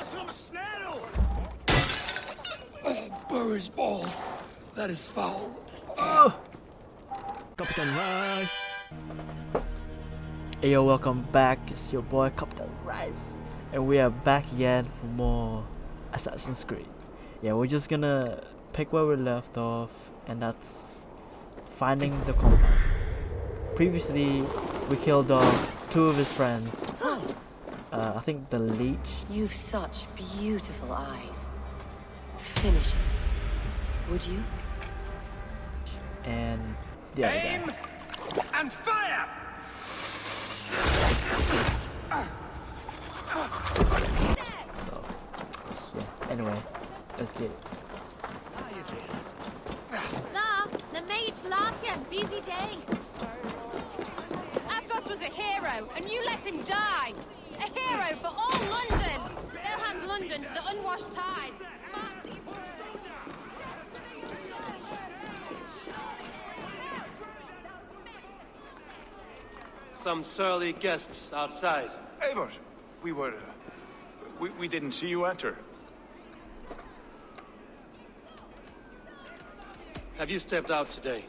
Some snaddle! Burris balls. That is foul. Captain Rice. Hey yo, welcome back. It's your boy Captain Rice, and we are back again for more Assassin's Creed. Yeah, we're just gonna pick where we left off, and that's finding the compass. Previously, we killed off two of his friends. I think the leech. You've such beautiful eyes. Finish it, would you? And the other Aim guy. and fire! So, yeah. Anyway, let's get it. The mage Latian, busy day. Avgos was a hero, and you let him die. A hero for all London. They'll hand London to the unwashed tides. Some surly guests outside. Eivor, we didn't see you enter. Have you stepped out today?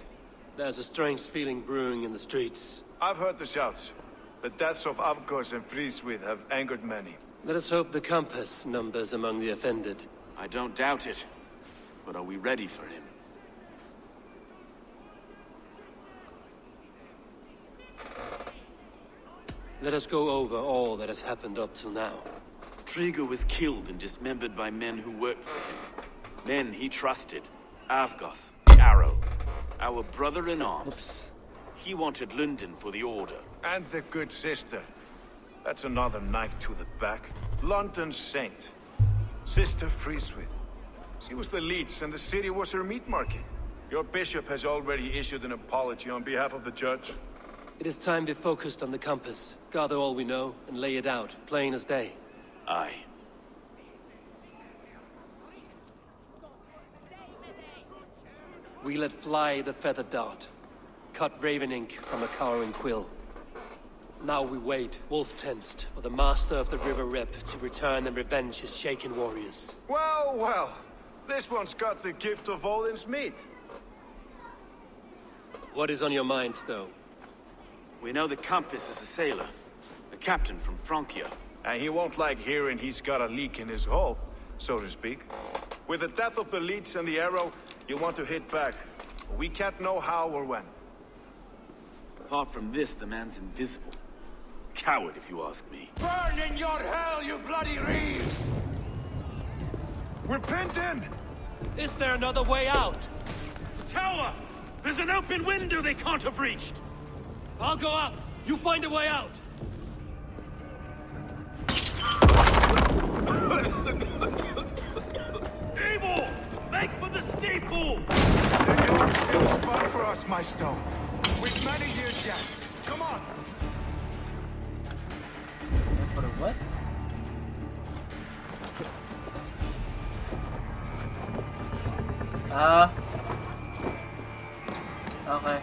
There's a strange feeling brewing in the streets. I've heard the shouts. The deaths of Avgos and Friswith have angered many. Let us hope the compass numbers among the offended. I don't doubt it. But are we ready for him? Let us go over all that has happened up till now. Trigo was killed and dismembered by men who worked for him. Men he trusted. Avgos, the Arrow, our brother-in-arms. He wanted London for the Order. And the good sister. That's another knife to the back. London's saint. Sister Friswith. She was the leech and the city was her meat market. Your bishop has already issued an apology on behalf of the church. It is time we focused on the compass, gather all we know, and lay it out, plain as day. Aye. We let fly the feather dart, cut raven ink from a cowering quill. Now we wait, wolf-tensed, for the master of the River Rip to return and revenge his shaken warriors. Well, well. This one's got the gift of Odin's meat. What is on your mind, Stowe? We know the Compass is a sailor. A captain from Francia. And he won't like hearing he's got a leak in his hull, so to speak. With the death of the leech and the arrow, you want to hit back. We can't know how or when. Apart from this, the man's invisible. Coward, if you ask me. Burn in your hell, you bloody reeves! Repent in! Is there another way out? The tower! There's an open window they can't have reached! I'll go up. You find a way out. Evil! Make for the steeple! The Lord's still spot for us, my stone. We've many years yet. Come on! For the what? Okay.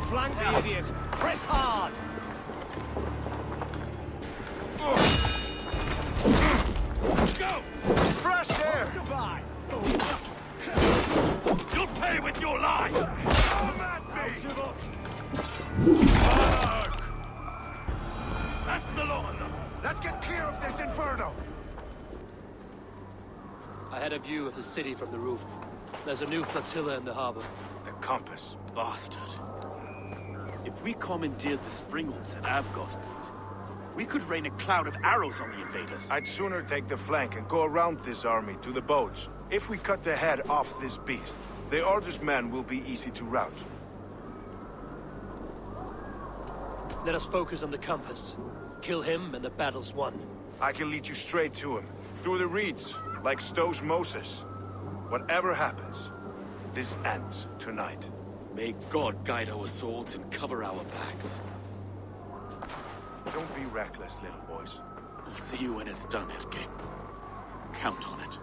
Flank the idiot! Press hard! Go! Fresh air! You'll pay with your life! Come at me! That's the lot of them! Let's get clear of this inferno! I had a view of the city from the roof. There's a new flotilla in the harbor. The compass. Bastard. If we commandeered the springles at Avgosport, we could rain a cloud of arrows on the invaders. I'd sooner take the flank and go around this army to the boats. If we cut the head off this beast, the Order's men will be easy to rout. Let us focus on the compass. Kill him and the battle's won. I can lead you straight to him, through the reeds, like Stowe's Moses. Whatever happens, this ends tonight. May God guide our swords and cover our backs. Don't be reckless, little boys. I'll see you when it's done, Helge. Count on it.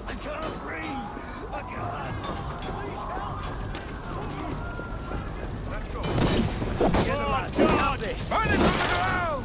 I can't breathe! I can't! Let's go. Get the lad! Got this! Burn it from the ground!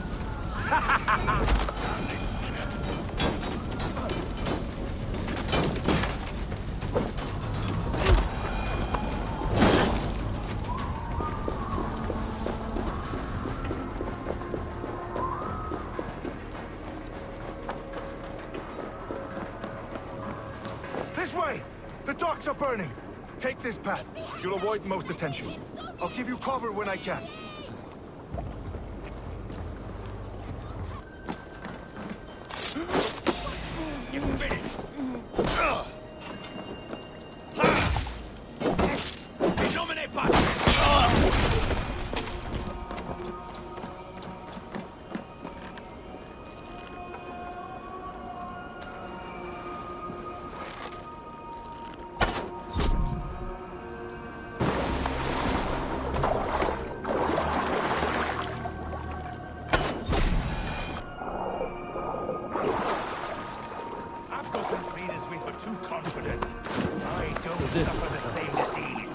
This way! The docks are burning! Take this path. You'll avoid most attention. I'll give you cover when I can. You're finished! Illuminate button!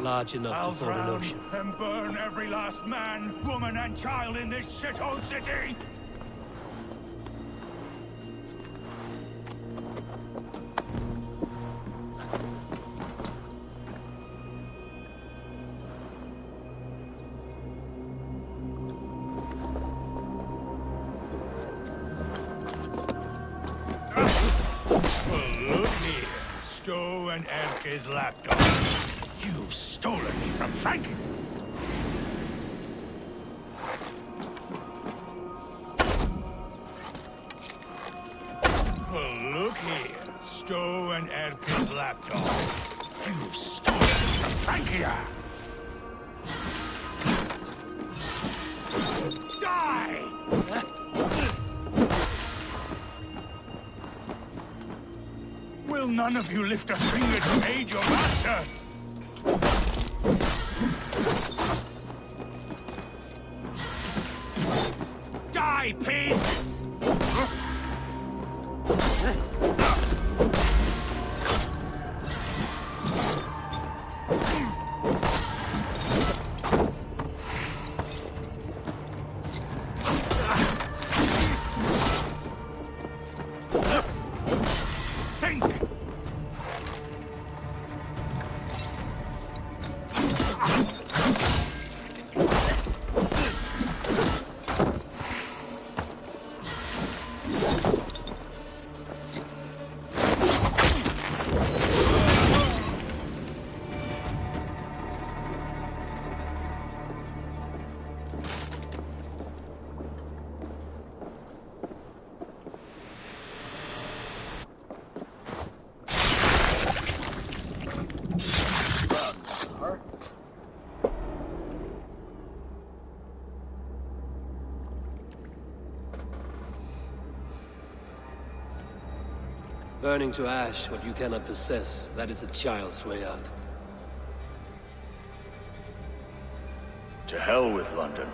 Large enough I'll to ford an drown ocean. and burn every last man, woman, and child in this shithole city! Well, look here, Stowe and Erke's lapdog. You've stolen me from Frankie! Well, look here, Stowe and Erke's lapdog. You've stolen me from Frankie! Die! Will none of you lift a finger to aid your master? Die, pig! Sink! Burning to ash what you cannot possess, that is a child's way out. To hell with London.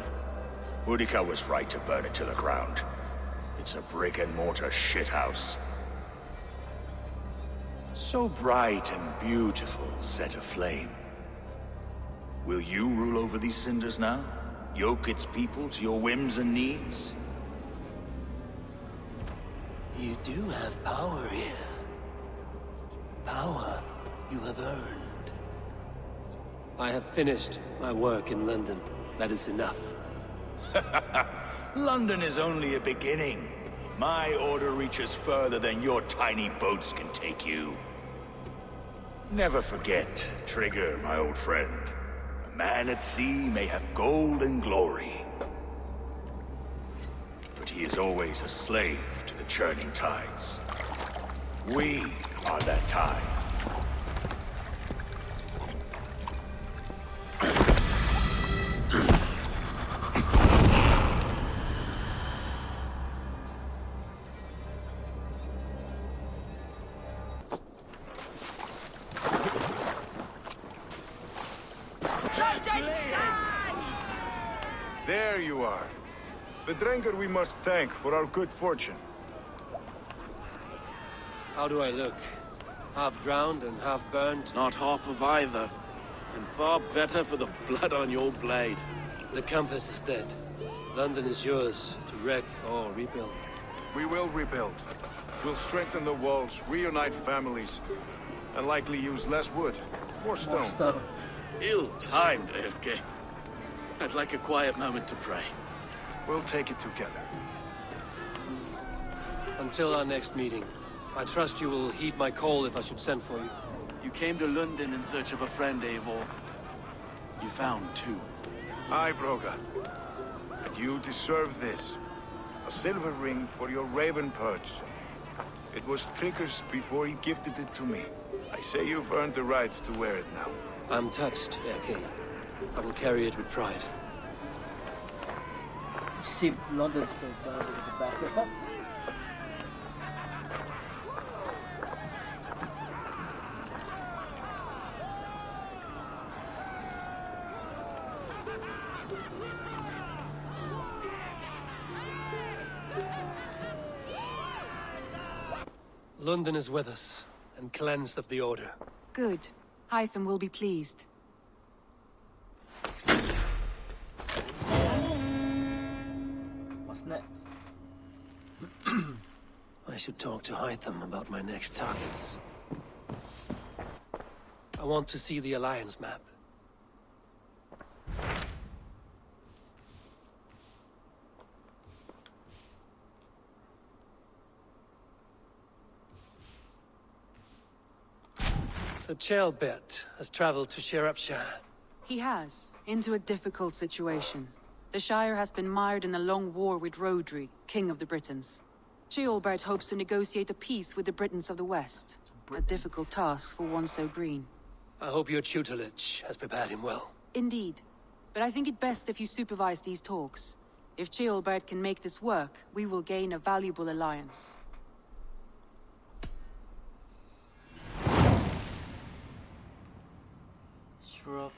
Boudica was right to burn it to the ground. It's a brick-and-mortar shithouse. So bright and beautiful, set aflame. Will you rule over these cinders now? Yoke its people to your whims and needs? You do have power here. Power you have earned. I have finished my work in London. That is enough. London is only a beginning. My order reaches further than your tiny boats can take you. Never forget, Trigger, my old friend. A man at sea may have gold and glory, but he is always a slave to the churning tides. We are that tide. There you are. The Drenker we must thank for our good fortune. How do I look? Half drowned and half burned? Not half of either. And far better for the blood on your blade. The compass is dead. London is yours, to wreck or rebuild. We will rebuild. We'll strengthen the walls, reunite families, and likely use less wood, more stone. More stone. Ill-timed, Erke. I'd like a quiet moment to pray. We'll take it together. Until our next meeting, I trust you will heed my call if I should send for you. You came to London in search of a friend, Eivor. You found two. Aye, Broga. And you deserve this. A silver ring for your raven perch. It was Trigger's before he gifted it to me. I say you've earned the right to wear it now. I'm touched, Erke. I will carry it with pride. See London still burning in the background. London is with us, and cleansed of the Order. Good. Hytham will be pleased. What's next? I should talk to Hytham about my next targets. I want to see the Alliance map. So Ceolbert has traveled to Shropshire. He has, into a difficult situation. The Shire has been mired in a long war with Rhodri, King of the Britons. Ceolbert hopes to negotiate a peace with the Britons of the West. A difficult task for one so green. I hope your tutelage has prepared him well. Indeed. But I think it best if you supervise these talks. If Ceolbert can make this work, we will gain a valuable alliance. Shropshire.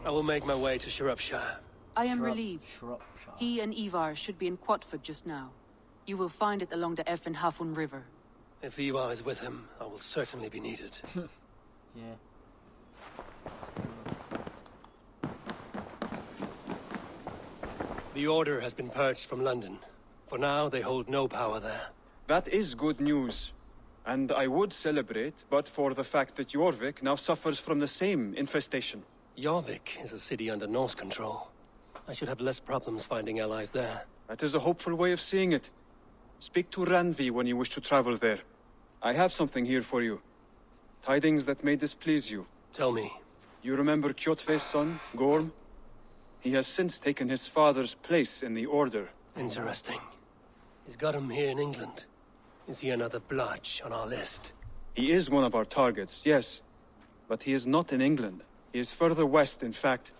I will make my way to Shropshire. I am relieved. Shropshire. He and Ivarr should be in Quatford just now. You will find it along the Effen Hafun River. If Ivarr is with him, I will certainly be needed. Yeah. The Order has been purged from London. For now, they hold no power there. That is good news. And I would celebrate, but for the fact that Jorvik now suffers from the same infestation. Jorvik is a city under Norse control. I should have less problems finding allies there. That is a hopeful way of seeing it. Speak to Ranvi when you wish to travel there. I have something here for you. Tidings that may displease you. Tell me. You remember Kjotve's son, Gorm? He has since taken his father's place in the Order. Interesting. He's got him here in England. Is he another blotch on our list? He is one of our targets, yes. But he is not in England. He is further west, in fact.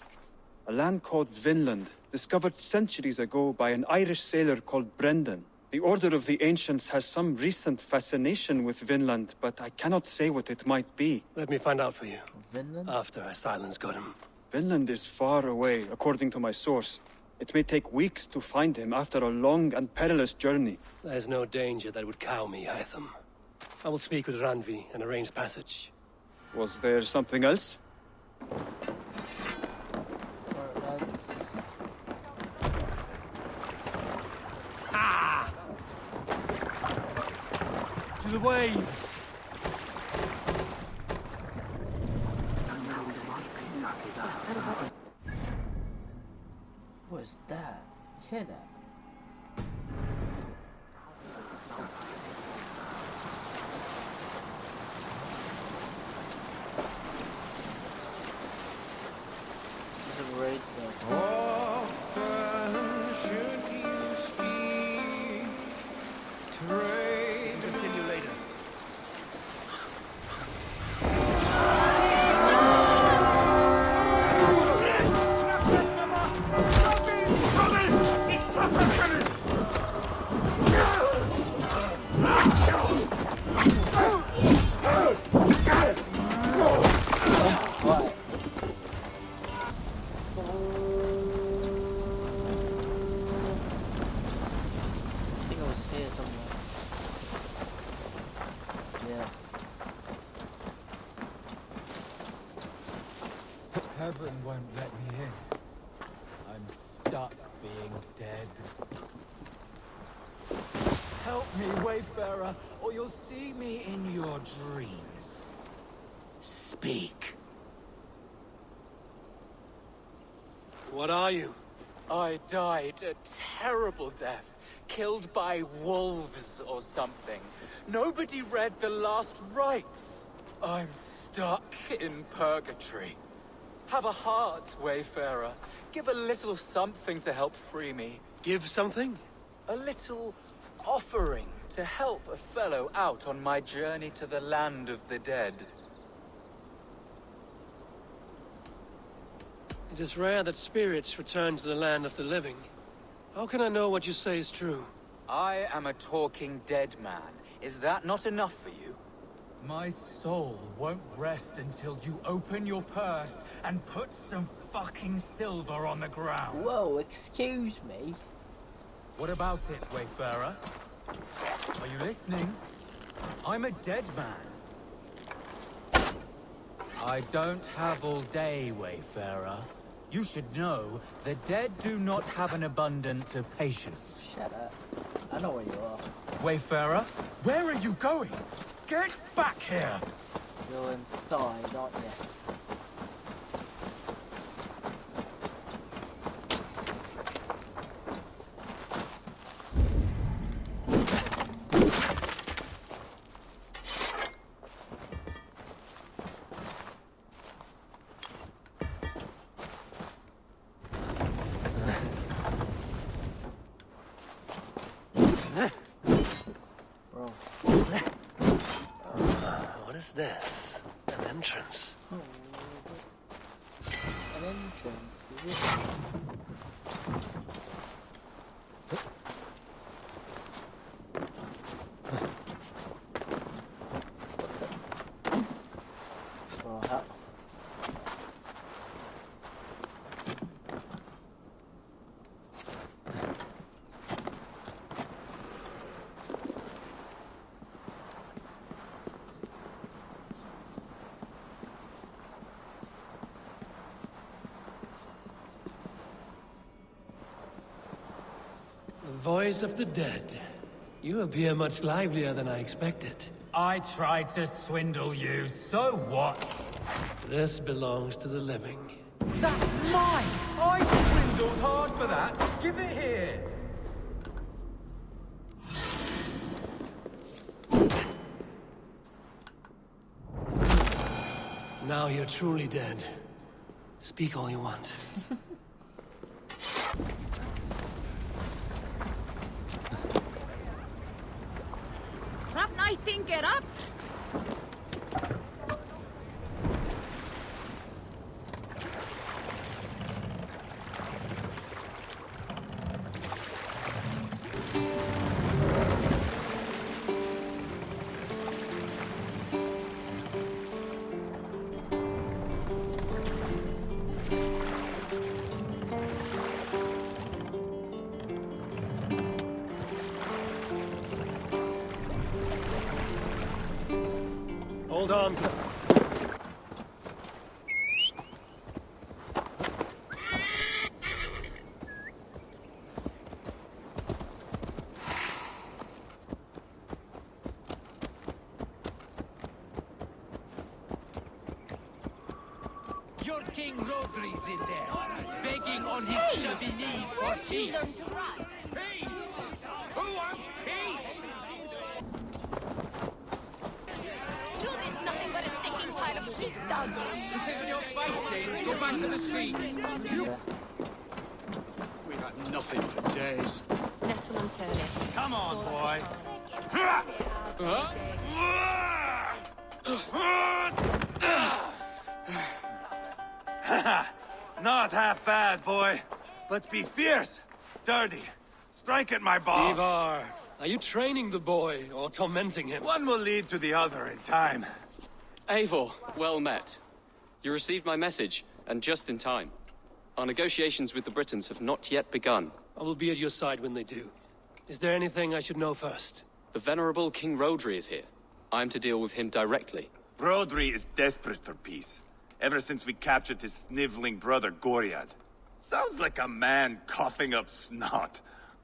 A land called Vinland, discovered centuries ago by an Irish sailor called Brendan. The Order of the Ancients has some recent fascination with Vinland, but I cannot say what it might be. Let me find out for you. Vinland? After I silence got him. Vinland is far away, according to my source. It may take weeks to find him after a long and perilous journey. There's no danger that would cow me, Hytham. I will speak with Ranvi and arrange passage. Was there something else? To the waves! What is that? You hear that? trade. Continue later. I think I was here somewhere. Yeah. Heaven won't let me in. I'm stuck being dead. Help me, Wayfarer, or you'll see me in your dreams. Speak. What are you? I died a terrible death, killed by wolves or something. Nobody read the last rites. I'm stuck in purgatory. Have a heart, Wayfarer. Give a little something to help free me. Give something? A little offering to help a fellow out on my journey to the land of the dead. It is rare that spirits return to the land of the living. How can I know what you say is true? I am a talking dead man. Is that not enough for you? My soul won't rest until you open your purse and put some fucking silver on the ground. Whoa, excuse me. What about it, Wayfarer? Are you listening? I'm a dead man. I don't have all day, Wayfarer. You should know, the dead do not have an abundance of patience. Shut up. I know where you are. Wayfarer, where are you going? Get back here! You're inside, aren't you? Bro. What is this? An entrance. An entrance, is it? Bro, how? The voice of the dead. You appear much livelier than I expected. I tried to swindle you, so what? This belongs to the living. That's mine! I swindled hard for that! Give it here! Now you're truly dead. Speak all you want. Get up! Hold on. Your King Rodri's in there, begging on his chubby knees for peace. Peace! Who wants peace? This isn't your fight, James. Go back to the sea. We got nothing for days. Nettle and turnips. Come on, boy. Not half bad, boy. But be fierce, dirty. Strike at my balls. Ivarr, are you training the boy or tormenting him? One will lead to the other in time. Eivor, well met. You received my message, and just in time. Our negotiations with the Britons have not yet begun. I will be at your side when they do. Is there anything I should know first? The venerable King Rodri is here. I'm to deal with him directly. Rodri is desperate for peace. Ever since we captured his sniveling brother, Goriad. Sounds like a man coughing up snot.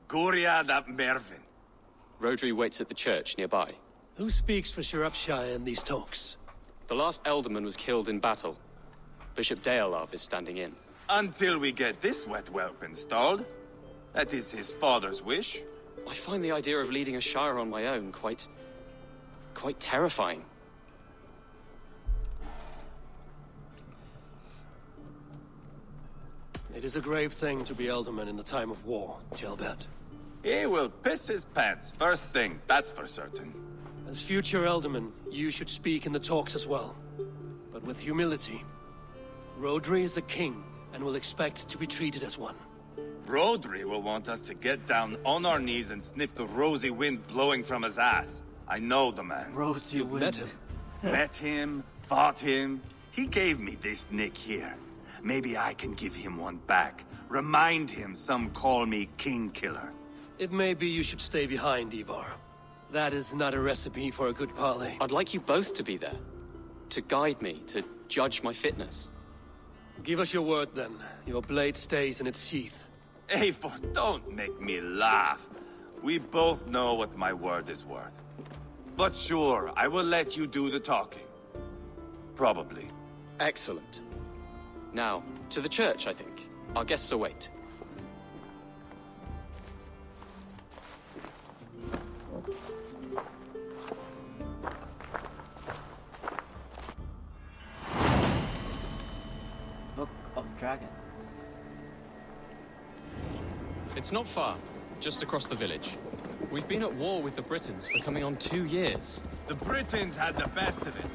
Goriad ap Mervin. Rodri waits at the church nearby. Who speaks for Shropshire in these talks? The last alderman was killed in battle. Bishop Ceolbert is standing in. Until we get this wet whelp installed. That is his father's wish. I find the idea of leading a shire on my own quite terrifying. It is a grave thing to be alderman in a time of war, Ceolbert. He will piss his pants, first thing, that's for certain. As future alderman, you should speak in the talks as well. But with humility. Rodri is a king, and will expect to be treated as one. Rodri will want us to get down on our knees and sniff the rosy wind blowing from his ass. I know the man. Rosy wind. Met him. Met him, fought him. He gave me this nick here. Maybe I can give him one back. Remind him some call me King Killer. It may be you should stay behind, Ivarr. That is not a recipe for a good parley. I'd like you both to be there. To guide me, to judge my fitness. Give us your word, then. Your blade stays in its sheath. Eivor, don't make me laugh. We both know what my word is worth. But sure, I will let you do the talking. Probably. Excellent. Now, to the church, I think. Our guests await. Book of Dragons. It's not far, just across the village. We've been at war with the Britons for coming on 2 years. The Britons had the best of it.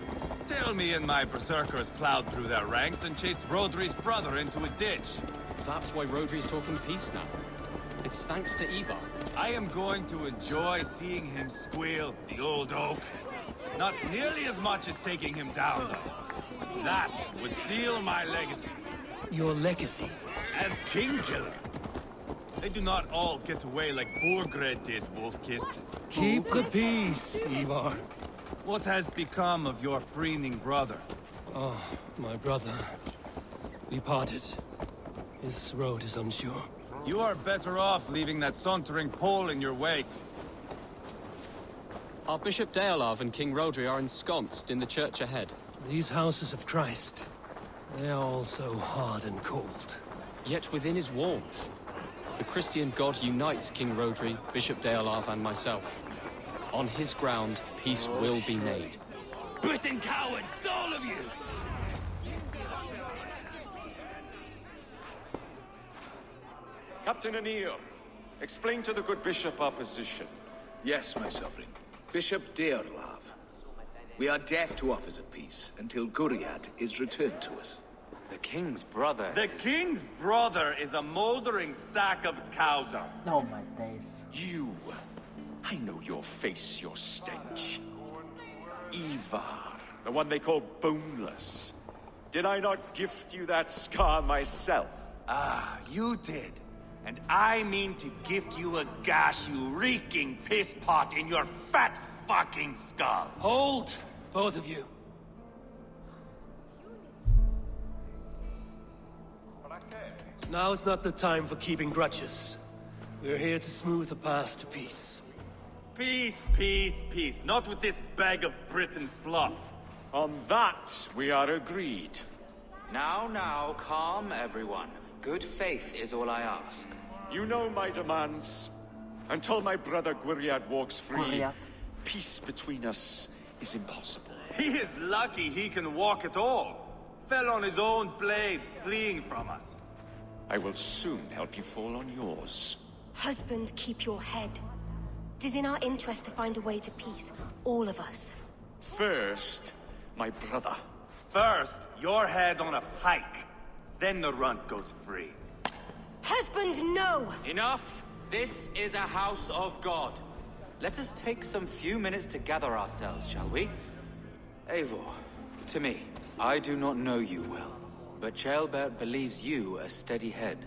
Tell me and my berserkers plowed through their ranks and chased Rodri's brother into a ditch. That's why Rodri's talking peace now. It's thanks to Ivarr. I am going to enjoy seeing him squeal, the old oak. Not nearly as much as taking him down, though. That would seal my legacy. Your legacy? As King Killer. They do not all get away like Borgred did, Wolf-Kissed. Keep the peace, Ivarr. What has become of your preening brother? Oh, my brother. We parted. His road is unsure. You are better off leaving that sauntering Pole in your wake. Our Bishop Ceolbert and King Rodri are ensconced in the church ahead. These houses of Christ, they are all so hard and cold. Yet within his warmth, the Christian God unites King Rodri, Bishop Ceolbert, and myself. On his ground, peace will be made. Britain cowards, all of you! Captain Anil, explain to the good bishop our position. Yes, my sovereign. Bishop Ceolbert. We are deaf to offers of peace until Guriad is returned to us. The king's brother King's brother is a moldering sack of cow dung. Oh my days. You. I know your face, your stench. Ivarr, the one they call boneless. Did I not gift you that scar myself? Ah, you did. And I mean to gift you a gash, you reeking piss pot in your fat fucking skull. Hold, both of you. Now is not the time for keeping grudges. We're here to smooth the path to peace. Peace, peace, peace. Not with this bag of Britain slop. On that, we are agreed. Now, calm everyone. Good faith is all I ask. You know my demands. Until my brother Gwiriad walks free, Gwiriad. peace between us is impossible. He is lucky he can walk at all. Fell on his own blade, fleeing from us. I will soon help you fall on yours. Husband, keep your head. It is in our interest to find a way to peace, all of us. First, my brother. First, your head on a pike. Then the runt goes free. Husband, no! Enough! This is a house of God. Let us take some few minutes to gather ourselves, shall we? Eivor, to me, I do not know you well, but Ceolbert believes you a steady head.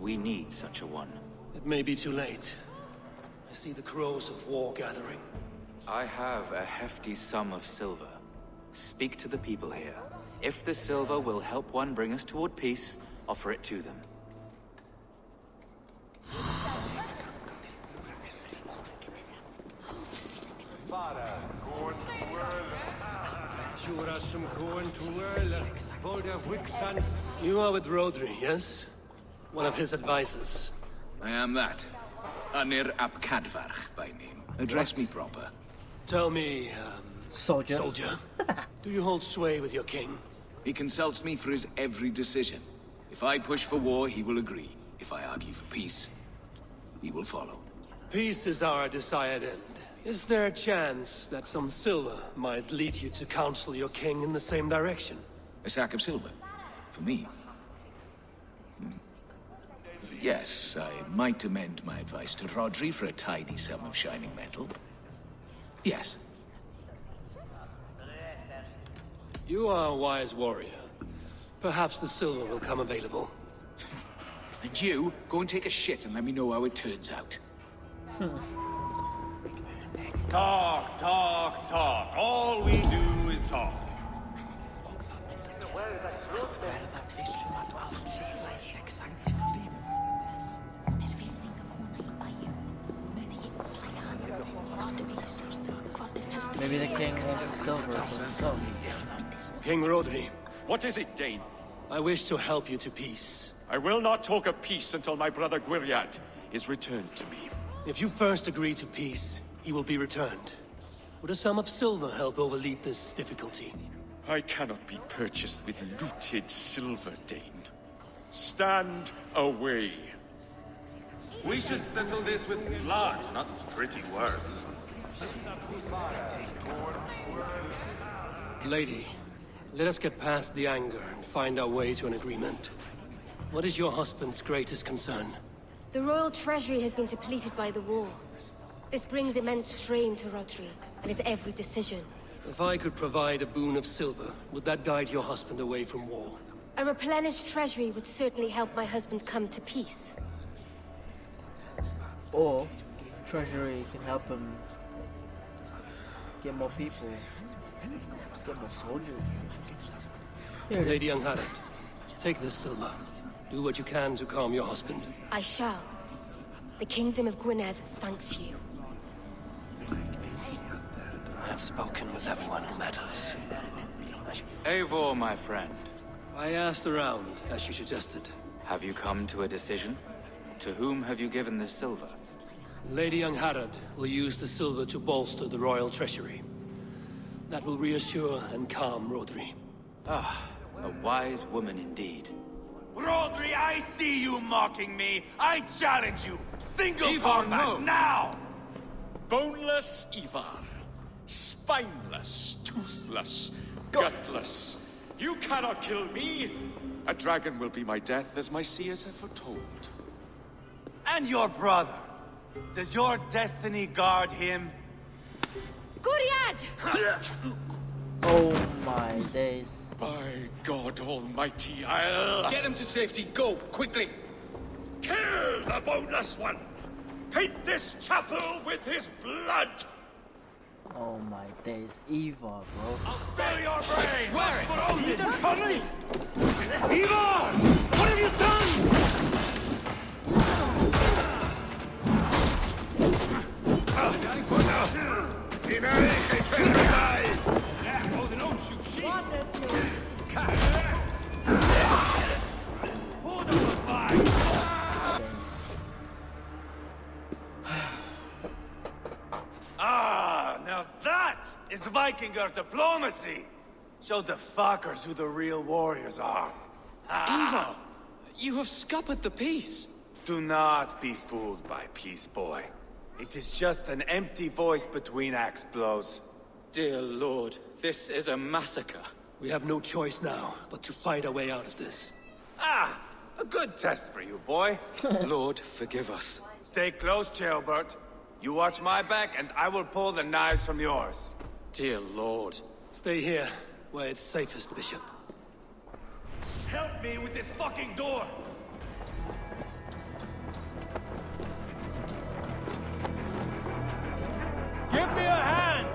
We need such a one. It may be too late. I see the crows of war gathering. I have a hefty sum of silver. Speak to the people here. If the silver will help one bring us toward peace, offer it to them. You are with Rodri, yes? One of his advisors. I am that. Anir ap Cadfarch by name. Address me proper. Tell me, Soldier. soldier, do you hold sway with your king? He consults me for his every decision. If I push for war, he will agree. If I argue for peace, he will follow. Peace is our desired end. Is there a chance that some silver might lead you to counsel your king in the same direction? A sack of silver? For me? Yes, I might amend my advice to Rodri for a tidy sum of shining metal. Yes. You are a wise warrior. Perhaps the silver will come available. And you, go and take a shit and let me know how it turns out. Talk, talk, talk. All we do is talk. Maybe the king wants the silver for himself. King Rodri, What is it, Dane? I wish to help you to peace. I will not talk of peace until my brother Gwriad is returned to me. If you first agree to peace, he will be returned. Would a sum of silver help overleap this difficulty? I cannot be purchased with looted silver, Dane. Stand away. We should settle this with blood, not pretty words. Lady, let us get past the anger and find our way to an agreement. What is your husband's greatest concern? The royal treasury has been depleted by the war. This brings immense strain to Rodri and his every decision. If I could provide a boon of silver, would that guide your husband away from war? A replenished treasury would certainly help my husband come to peace. Or treasury can help him get more people, get more soldiers. Here it Lady Angharad, take this silver. Do what you can to calm your husband. I shall. The Kingdom of Gwynedd thanks you. I have spoken with everyone who matters. Eivor, my friend. I asked around, as you suggested. Have you come to a decision? To whom have you given this silver? Lady Angharad will use the silver to bolster the royal treasury. That will reassure and calm Rodri. Ah, a wise woman indeed. Rodri, I see you mocking me. I challenge you. Single Ivarr, combat no. now. Boneless Ivarr. Spineless, toothless, gutless. You cannot kill me. A dragon will be my death, as my seers have foretold. And your brother. Does your destiny guard him? Gwriad! Oh my days. By God Almighty, I'll... Get him to safety. Go, quickly. Kill the boneless one! Paint this chapel with his blood! Oh my days. Ivarr, bro. I'll spare your brain! Swear it! For Odin! Ivarr! What have you done? Ah, now that is Vikinger diplomacy! Show the fuckers who the real warriors are. Ivarr, you have scuppered the peace. Do not be fooled by peace, boy. It is just an empty voice between axe blows. Dear Lord, this is a massacre. We have no choice now but to find our way out of this. Ah! A good test for you, boy. Lord, forgive us. Stay close, Ceolbert. You watch my back, and I will pull the knives from yours. Dear Lord. Stay here, where it's safest, Bishop. Help me with this fucking door! Give me a hand!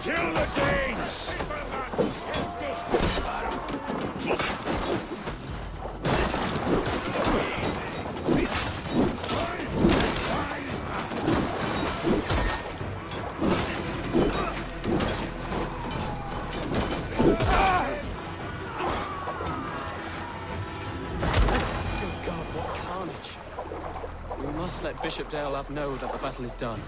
Kill the Danes! We must let Bishop Deorlaf know that the battle is done.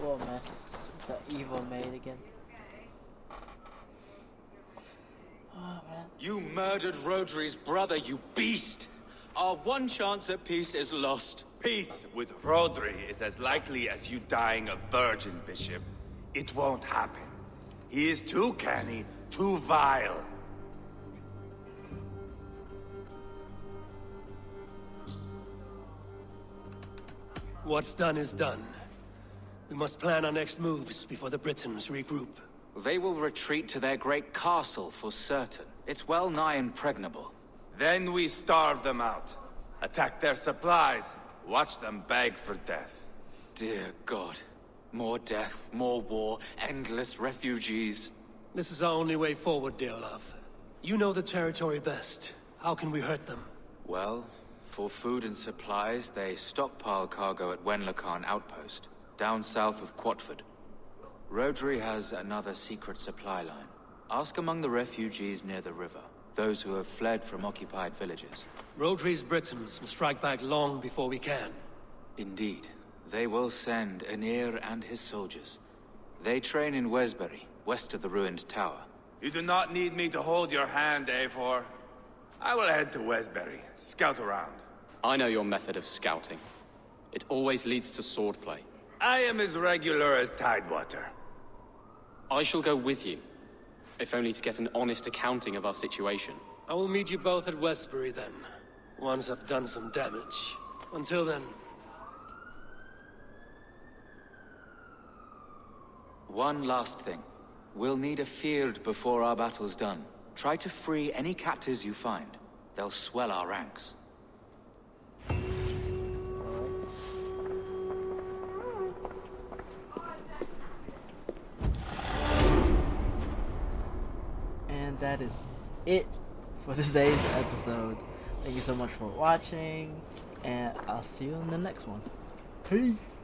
What a mess that Ivarr made again. Oh man. You murdered Rodri's brother, you beast! Our one chance at peace is lost. Peace with Rodri is as likely as you dying a virgin, Bishop. It won't happen. He is too canny, too vile. What's done is done. We must plan our next moves before the Britons regroup. They will retreat to their great castle for certain. It's well nigh impregnable. Then we starve them out. Attack their supplies. Watch them beg for death. Dear God. More death, more war, endless refugees. This is our only way forward, dear love. You know the territory best. How can we hurt them? Well, for food and supplies, they stockpile cargo at Wenlocarn Outpost, down south of Quatford. Rodri has another secret supply line. Ask among the refugees near the river, those who have fled from occupied villages. Rodri's Britons will strike back long before we can. Indeed. They will send Aenir and his soldiers. They train in Wesbury, west of the ruined tower. You do not need me to hold your hand, Eivor. I will head to Wesbury, scout around. I know your method of scouting. It always leads to swordplay. I am as regular as Tidewater. I shall go with you, if only to get an honest accounting of our situation. I will meet you both at Westbury then, once I've done some damage. Until then... One last thing. We'll need a field before our battle's done. Try to free any captives you find. They'll swell our ranks. And that is it for today's episode. Thank you so much for watching, and I'll see you in the next one. Peace!